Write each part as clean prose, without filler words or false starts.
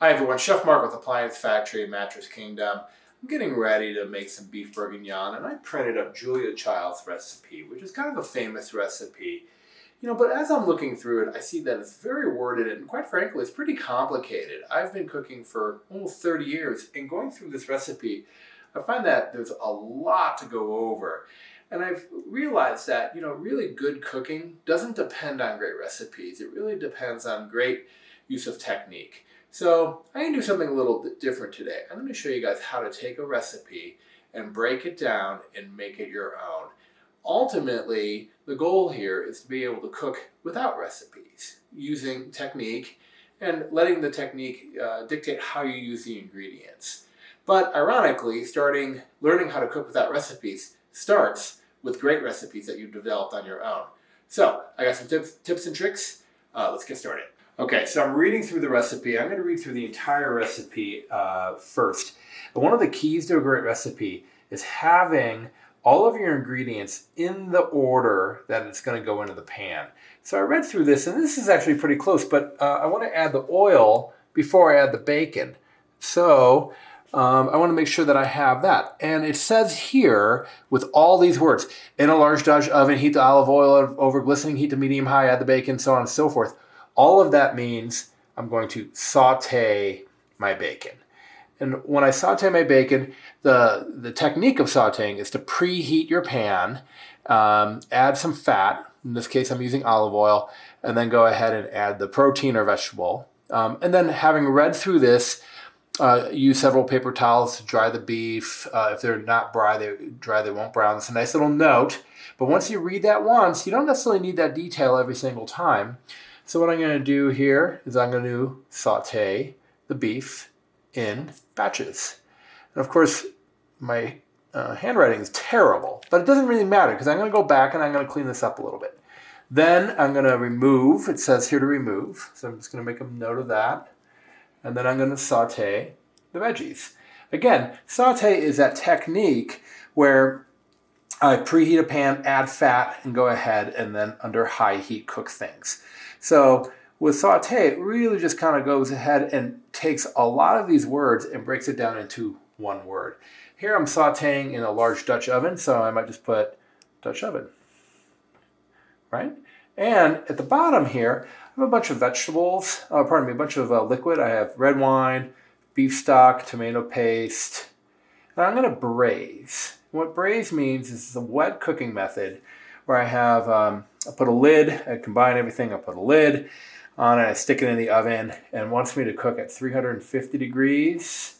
Hi everyone, Chef Mark with Appliance Factory and Mattress Kingdom. I'm getting ready to make some beef bourguignon, and I printed up Julia Child's recipe, which is kind of a famous recipe. But as I'm looking through it, I see that it's very worded and quite frankly, it's pretty complicated. I've been cooking for almost 30 years, and going through this recipe, I find that there's a lot to go over. And I've realized that, really good cooking doesn't depend on great recipes. It really depends on great use of technique. So I'm going to do something a little bit different today. I'm going to show you guys how to take a recipe and break it down and make it your own. Ultimately, the goal here is to be able to cook without recipes, using technique and letting the technique dictate how you use the ingredients. But ironically, learning how to cook without recipes starts with great recipes that you've developed on your own. So I got some tips and tricks. Let's get started. Okay, so I'm reading through the recipe. I'm going to read through the entire recipe first. And one of the keys to a great recipe is having all of your ingredients in the order that it's going to go into the pan. So I read through this, and this is actually pretty close, but I want to add the oil before I add the bacon. So I want to make sure that I have that. And it says here, with all these words, in a large Dutch oven, heat the olive oil over glistening heat to medium-high, add the bacon, so on and so forth. All of that means I'm going to saute my bacon. And when I saute my bacon, the technique of sauteing is to preheat your pan, add some fat, in this case I'm using olive oil, and then go ahead and add the protein or vegetable. And then having read through this, use several paper towels to dry the beef. If they're not dry, they won't brown. It's a nice little note. But once you read that once, you don't necessarily need that detail every single time. So what I'm going to do here is I'm going to saute the beef in batches. And of course, my handwriting is terrible, but it doesn't really matter because I'm going to go back and I'm going to clean this up a little bit. Then I'm going to remove, it says here to remove, so I'm just going to make a note of that. And then I'm going to saute the veggies. Again, saute is that technique where I preheat a pan, add fat, and go ahead and then under high heat cook things. So with saute, it really just kind of goes ahead and takes a lot of these words and breaks it down into one word. Here I'm sauteing in a large Dutch oven, so I might just put Dutch oven, right? And at the bottom here, I have a bunch of vegetables, a bunch of liquid. I have red wine, beef stock, tomato paste, and I'm going to braise. What braise means is a wet cooking method where I have, I put a lid, I combine everything, I put a lid on it, I stick it in the oven, and it wants me to cook at 350 degrees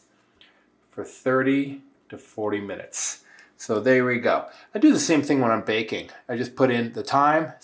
for 30 to 40 minutes. So there we go. I do the same thing when I'm baking. I just put in the time /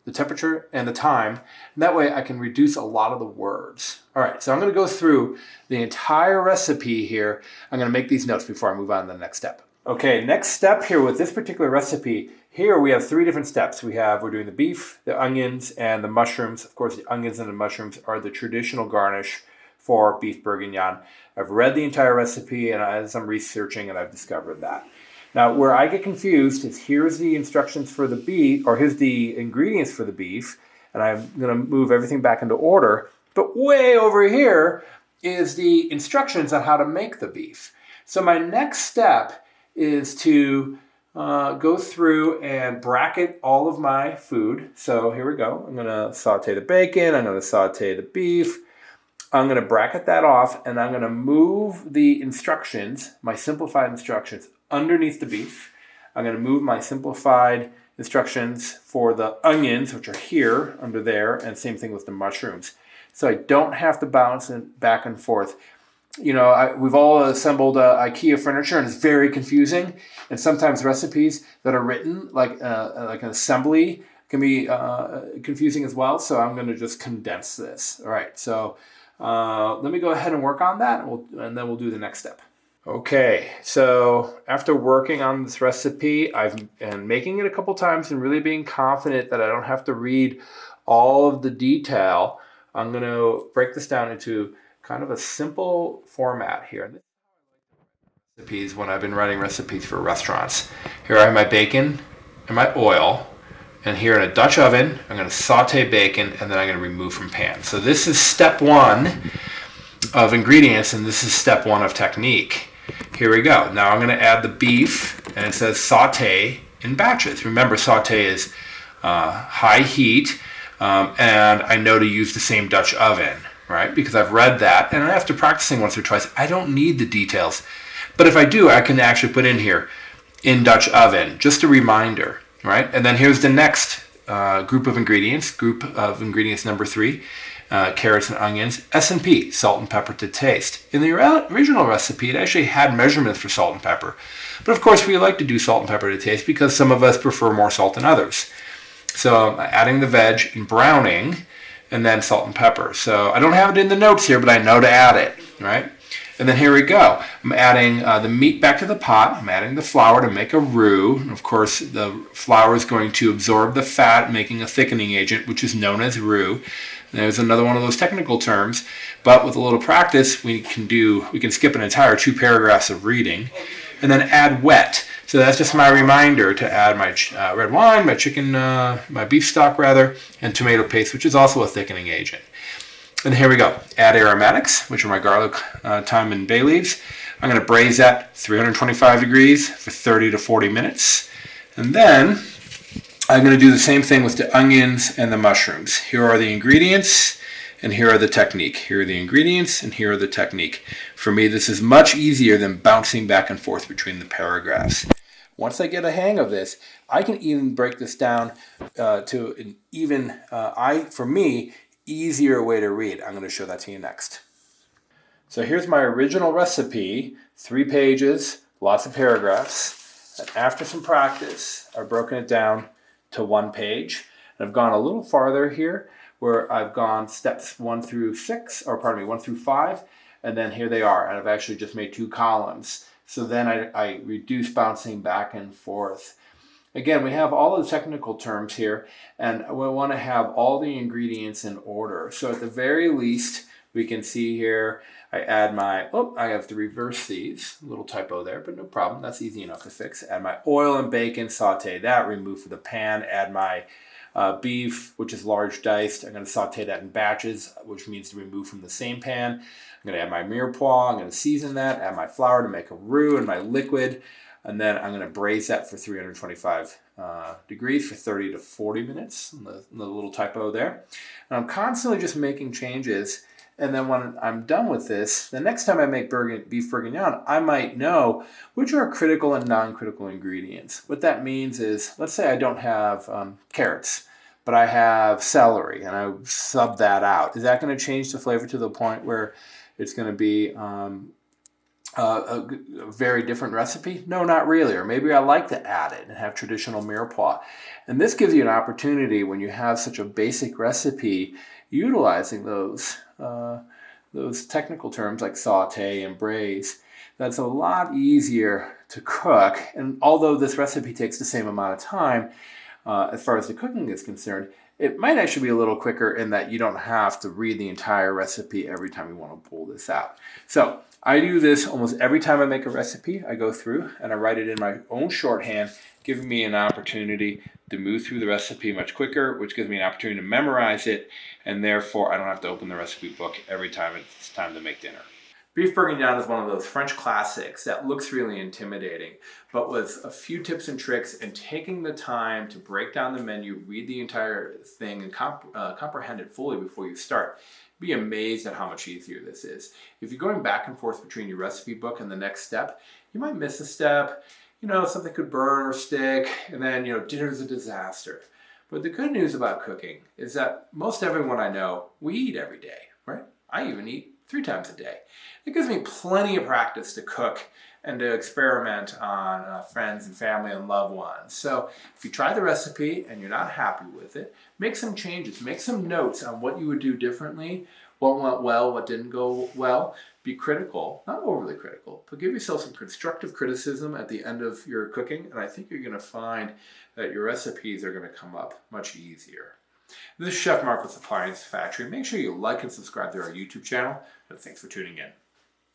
the temperature and the time, and that way I can reduce a lot of the words. All right, so I'm going to go through the entire recipe here. I'm going to make these notes before I move on to the next step. Okay, next step here with this particular recipe, here we have 3 different steps. We're doing the beef, the onions, and the mushrooms. Of course, the onions and the mushrooms are the traditional garnish for beef bourguignon. I've read the entire recipe, and as I'm researching it, I've discovered that. Now, where I get confused is here's the instructions for the beef, or here's the ingredients for the beef, and I'm going to move everything back into order. But way over here is the instructions on how to make the beef. So my next step is to go through and bracket all of my food. So here we go. I'm going to saute the bacon. I'm going to saute the beef. I'm going to bracket that off, and I'm going to move the instructions, my simplified instructions, underneath the beef. I'm going to move my simplified instructions for the onions, which are here under there, and same thing with the mushrooms. So I don't have to bounce it back and forth. We've all assembled IKEA furniture, and it's very confusing. And sometimes recipes that are written like an assembly can be confusing as well. So I'm going to just condense this. All right. So let me go ahead and work on that, and then we'll do the next step. Okay. So after working on this recipe, and making it a couple times and really being confident that I don't have to read all of the detail, I'm going to break this down into kind of a simple format here. Recipes when I've been writing recipes for restaurants. Here I have my bacon and my oil, and here in a Dutch oven, I'm going to saute bacon and then I'm going to remove from pan. So this is step 1 of ingredients, and this is step 1 of technique. Here we go. Now I'm going to add the beef, and it says saute in batches. Remember, saute is high heat, and I know to use the same Dutch oven, right? Because I've read that, and after practicing once or twice, I don't need the details. But if I do, I can actually put in here, in Dutch oven, just a reminder, right? And then here's the next group of ingredients number 3. Carrots and onions, S&P, salt and pepper to taste. In the original recipe, it actually had measurements for salt and pepper. But of course, we like to do salt and pepper to taste because some of us prefer more salt than others. So I'm adding the veg in browning and then salt and pepper. So I don't have it in the notes here, but I know to add it, right? And then here we go. I'm adding the meat back to the pot. I'm adding the flour to make a roux. And of course, the flour is going to absorb the fat, making a thickening agent, which is known as roux. There's another one of those technical terms, but with a little practice, we can skip an entire 2 paragraphs of reading, and then add wet. So that's just my reminder to add my red wine, my beef stock rather, and tomato paste, which is also a thickening agent. And here we go. Add aromatics, which are my garlic, thyme, and bay leaves. I'm going to braise that 325 degrees for 30 to 40 minutes, and then I'm going to do the same thing with the onions and the mushrooms. Here are the ingredients, and here are the technique. Here are the ingredients, and here are the technique. For me, this is much easier than bouncing back and forth between the paragraphs. Once I get a hang of this, I can even break this down to an even, for me, easier way to read. I'm going to show that to you next. So here's my original recipe, 3 pages, lots of paragraphs. And after some practice, I've broken it down to 1 page. And I've gone a little farther here where I've gone steps 1 through 5, and then here they are. And I've actually just made 2 columns. So then I reduce bouncing back and forth. Again, we have all the technical terms here, and we want to have all the ingredients in order. So at the very least, we can see here, I have to reverse these. A little typo there, but no problem. That's easy enough to fix. Add my oil and bacon, saute that, remove from the pan. Add my beef, which is large diced. I'm going to saute that in batches, which means to remove from the same pan. I'm going to add my mirepoix. I'm going to season that. Add my flour to make a roux and my liquid. And then I'm going to braise that for 325 degrees for 30 to 40 minutes. The little typo there. And I'm constantly just making changes. And then when I'm done with this, the next time I make beef bourguignon, I might know which are critical and non-critical ingredients. What that means is, let's say I don't have carrots, but I have celery, and I sub that out. Is that going to change the flavor to the point where it's going to be a very different recipe? No, not really. Or maybe I like to add it and have traditional mirepoix. And this gives you an opportunity when you have such a basic recipe, utilizing those technical terms like saute and braise. That's a lot easier to cook. And although this recipe takes the same amount of time, as far as the cooking is concerned, it might actually be a little quicker in that you don't have to read the entire recipe every time you want to pull this out. So I do this almost every time I make a recipe. I go through and I write it in my own shorthand, giving me an opportunity to move through the recipe much quicker, which gives me an opportunity to memorize it, and therefore I don't have to open the recipe book every time it's time to make dinner. Beef bourguignon is one of those French classics that looks really intimidating, but with a few tips and tricks and taking the time to break down the menu, read the entire thing, and comprehend it fully before you start, be amazed at how much easier this is. If you're going back and forth between your recipe book and the next step, you might miss a step. Something could burn or stick, and then, dinner's a disaster. But the good news about cooking is that most everyone I know, we eat every day, right? I even eat 3 times a day. It gives me plenty of practice to cook and to experiment on friends and family and loved ones. So if you try the recipe and you're not happy with it, make some changes, make some notes on what you would do differently, what went well, what didn't go well. Be critical, not overly critical, but give yourself some constructive criticism at the end of your cooking, and I think you're going to find that your recipes are going to come up much easier. This is Chef Mark with Appliance Factory. Make sure you like and subscribe to our YouTube channel, and thanks for tuning in.